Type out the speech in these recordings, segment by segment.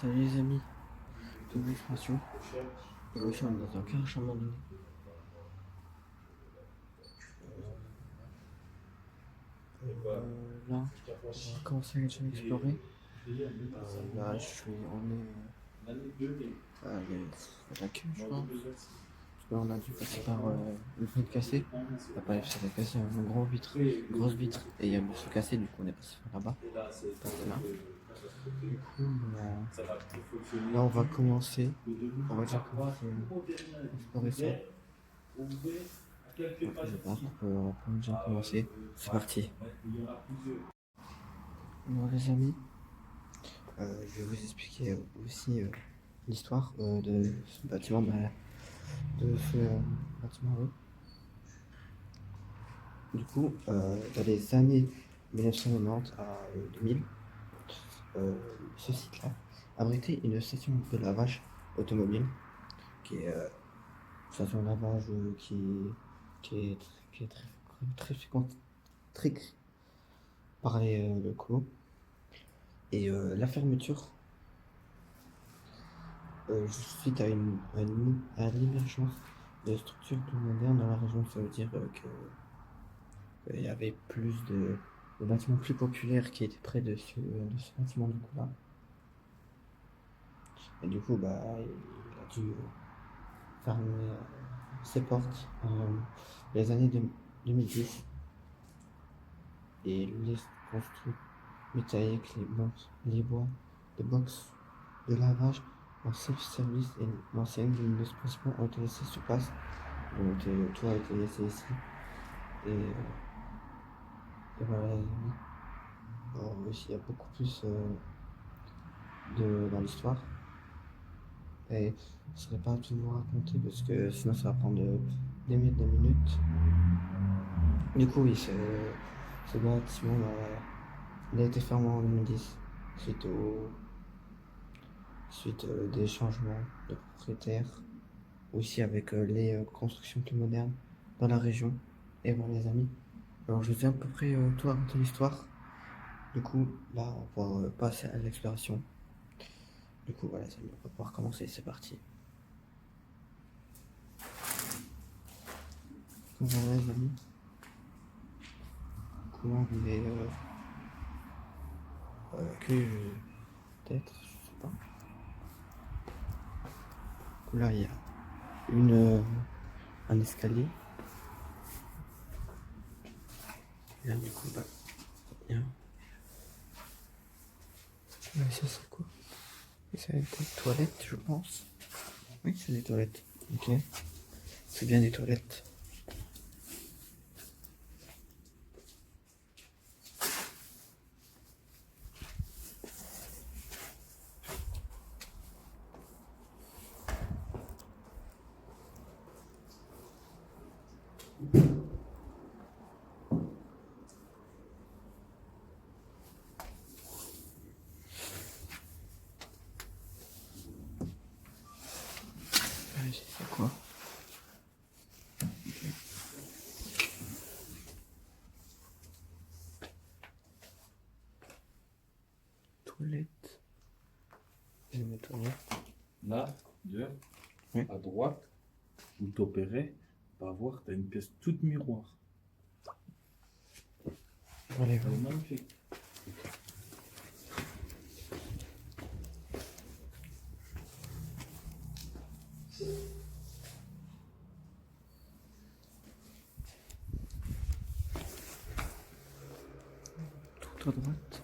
Salut les amis, toute l'expression. Et aussi on est dans un cache à un moment donné. Là, on va commencer à déjà explorer. Là, à la queue, je pense. Parce que là, on a dû passer par une fenêtre cassée. Après, ça a cassé une grosse vitre. Et il y a le feu cassé, du coup, on est passé par là-bas. Passé là. Du coup, là, on va commencer. On va déjà commencer à explorer ça. Je pense qu'on peut déjà commencer. C'est parti. Bon, les amis, je vais vous expliquer aussi l'histoire de ce bâtiment, bâtiment. Du coup, dans les années 1990 à 2000, ce site-là abritait une station de lavage automobile, qui est une station de lavage qui est très fréquente, très par les locaux. Et la fermeture, suite à l'émergence de structures plus modernes dans la région, ça veut dire qu'il y avait plus de bâtiments plus populaires qui étaient près de ce bâtiment du coup là. Et du coup, bah, il a dû fermer ses portes en les années 2010. Et les construits métalliques, les bois, de box, de lavage en self-service et l'enseigne de l'expression ont été laissés sur place. Donc tout a été laissé ici. Et voilà les amis. Alors, aussi, il y a beaucoup plus dans l'histoire. Et je ne saurais pas tout vous raconter parce que sinon ça va prendre des minutes. Du coup, oui, ce bâtiment, il a été fermé en 2010 suite des changements de propriétaires, aussi avec les constructions plus modernes dans la région. Et voilà les amis. Alors je vous ai à peu près tout raconté l'histoire. Du coup, là, on va pouvoir passer à l'exploration. Du coup, voilà les amis, on va pouvoir commencer, c'est parti. Voilà les amis. Comment on est peut-être, je sais pas. Du coup, là, il y a un escalier. Et là, du coup, bah, il y a... Ouais, ça c'est quoi? C'est des toilettes, je pense. Oui, c'est des toilettes. Ok. C'est bien des toilettes. C'est quoi? Toilettes. J'ai mes toilettes. Là, Oui. à droite, où t'opérais, tu vas voir, tu as une pièce toute miroir. Allez, Elle est magnifique. tout à droite.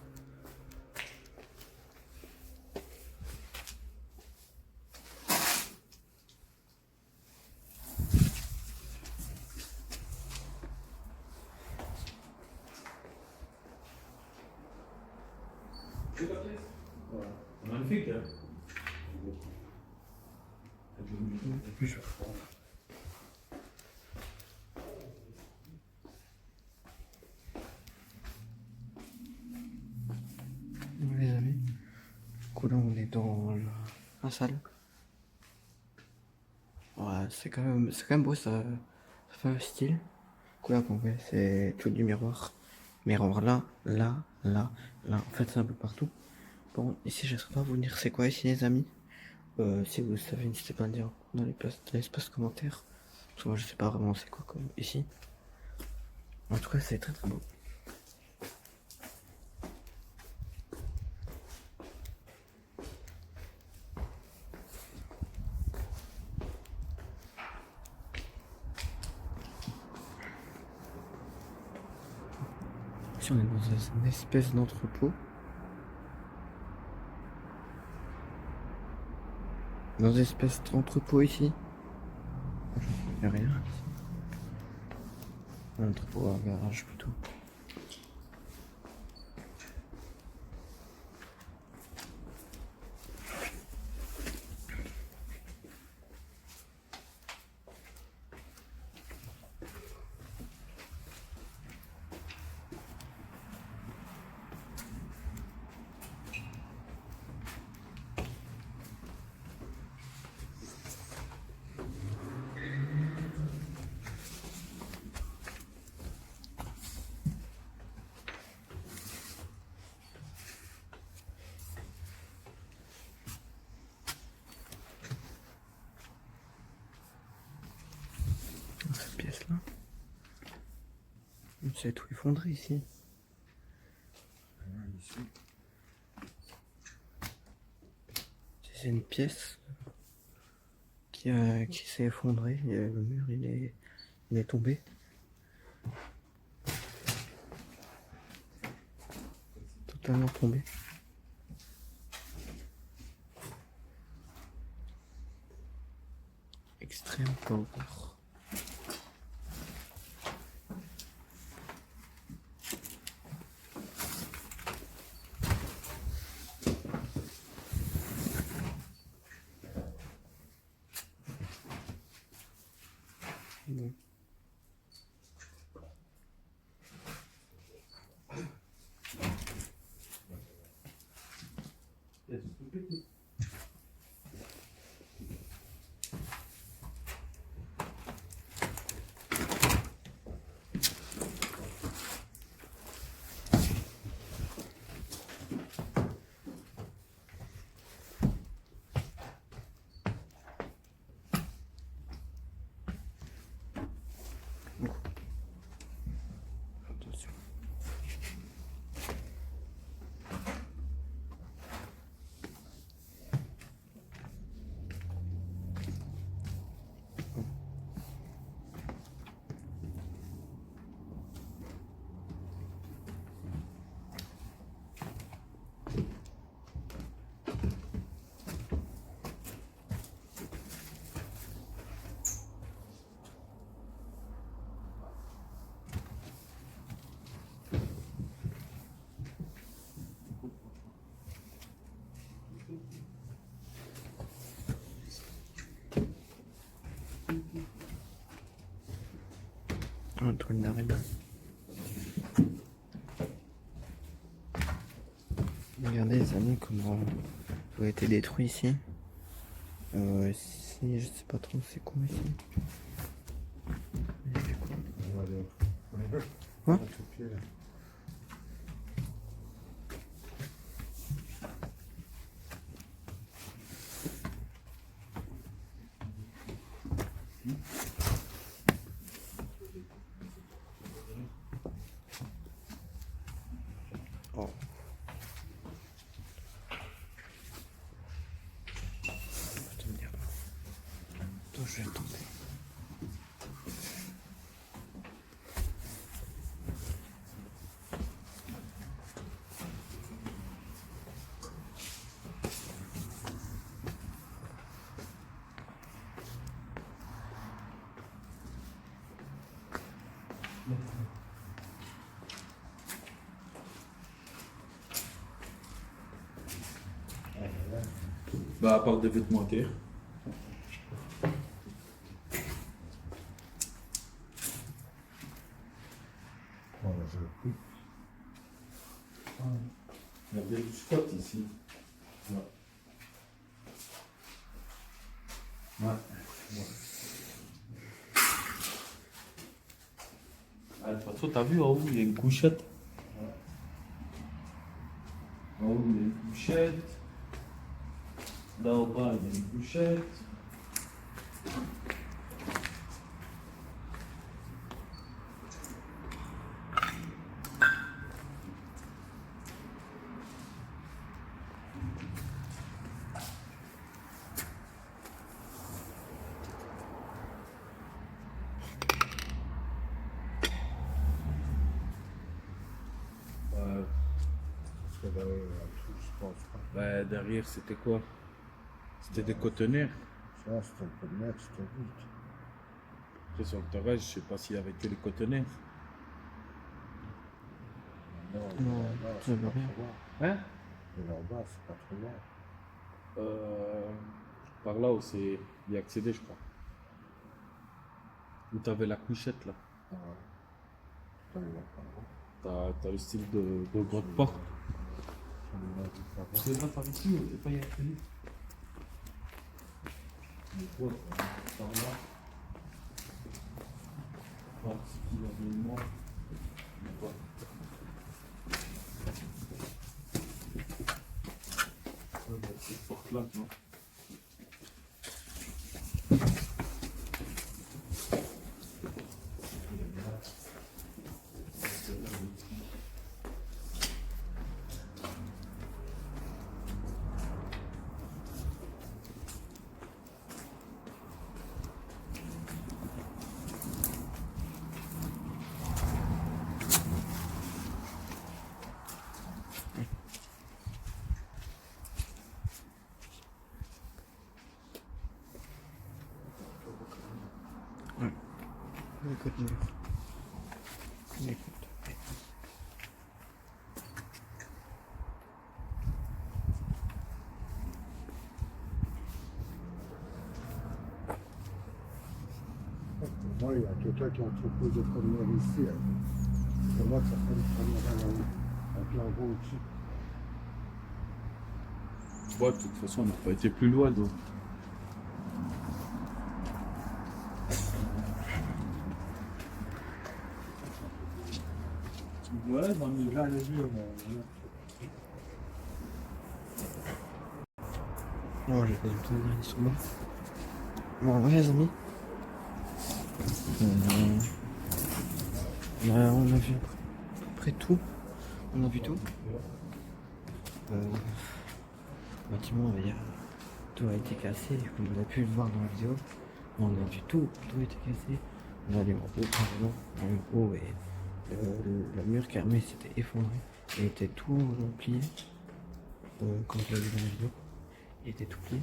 Voilà. Magnifique, hein? Et puis je vais reprendre. Voilà les amis. Du coup là on est dans la salle. Ouais, c'est quand même beau, ça fait un style. Du coup là qu'on voit c'est tout du miroir. Miroir là. En fait c'est un peu partout. Bon, ici je ne saurais pas vous dire c'est quoi ici les amis. Si vous savez, n'hésitez pas à le dire dans l'espace commentaire. Parce que moi je sais pas vraiment c'est quoi comme ici. En tout cas c'est très très beau. Ici on est dans une espèce d'entrepôt. Dans une espèce d'entrepôt ici. Il n'y a rien ici. Un entrepôt, un garage plutôt. Cette pièce là. C'est tout effondré ici. C'est une pièce qui s'est effondrée. Le mur il est tombé. Totalement tombé. Extrême pauvre. Bon. Attention. Un truc d'araignée. Regardez les amis comment tout a été détruit ici. Ici je sais pas trop c'est quoi ici. Il fait quoi? Quoi? Oh. Je te dire. Attends, je vais tomber. Bah, à part des vêtements à terre. Il y a bien du squat ici. Ouais. Ouais. Ah, de toute façon, t'as vu en haut, il y a une couchette. En haut, il y a une couchette. couchette. Là au bas, il y a une couchette. Parce que là, tout, je pense pas. Bah, derrière, c'était quoi? C'était des conteneurs. Ça, c'était un peu de merde, c'était vite. Après, sur le terrain, je sais pas s'il y avait que les conteneurs. Non, Non, là, ça c'est veut pas rien. trop loin. Hein? Et là-bas, c'est pas trop loin. Par là où c'est y accéder, je crois. Où t'avais la couchette là. Ah ouais. Ça, il va pas loin. T'as le style de grande porte. Ça me l'a dit pas loin. C'est là par ici, on peut pas y accéder. Mais quoi, par là. Par ce qu'il y avait de moi. Mais quoi. Cette porte là, tu vois. Écoute, mur. Écoute. Pour moi, il y a quelqu'un qui entrepose de première ici. Pour moi, ça fait une première avec l'envoi au-dessus. Ouais, de toute façon, on n'a pas été plus loin donc. Ouais, dans le gars, les yeux, Non, j'ai pas du tout de instrument. Bon, ouais, les amis. On a vu à peu près tout. On a vu tout. Bâtiment, tout a été cassé, comme on a pu le voir dans la vidéo. On a vu tout a été cassé. On a allé en haut, carrément, en haut, et le mur carré s'était effondré. Il était tout plié. Comme je l'ai vu dans la vidéo. Il était tout plié.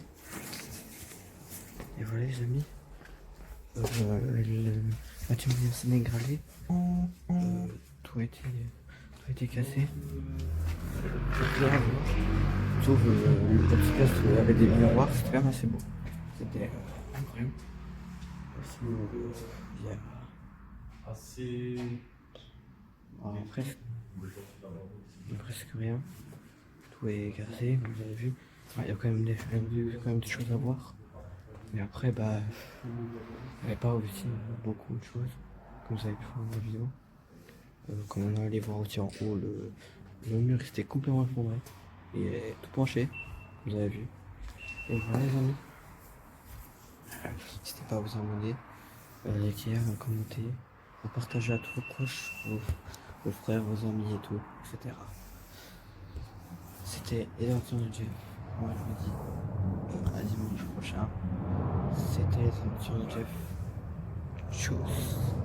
Et voilà les amis. Le bâtiment s'est dégradé. Tout a été cassé. Sauf le petit pièce où il y avait des miroirs, c'était quand même assez beau. C'était incroyable. Sinon, il y a assez. presque rien. Tout est cassé, comme vous avez vu. Il y a quand même des choses à voir. Mais après, bah, il n'y avait pas aussi beaucoup de choses, comme vous avez pu voir dans la vidéo. Comme on est allé voir aussi en haut, le mur était complètement effondré. Il est tout penché, vous avez vu. Et voilà les amis. N'hésitez pas à vous abonner, à liker, à commenter, à partager à tous vos proches, vos frères, vos amis et tout, etc. C'était Élection de Jeff. Moi je vous dis à dimanche prochain. C'était Élection de Jeff. Tchuss.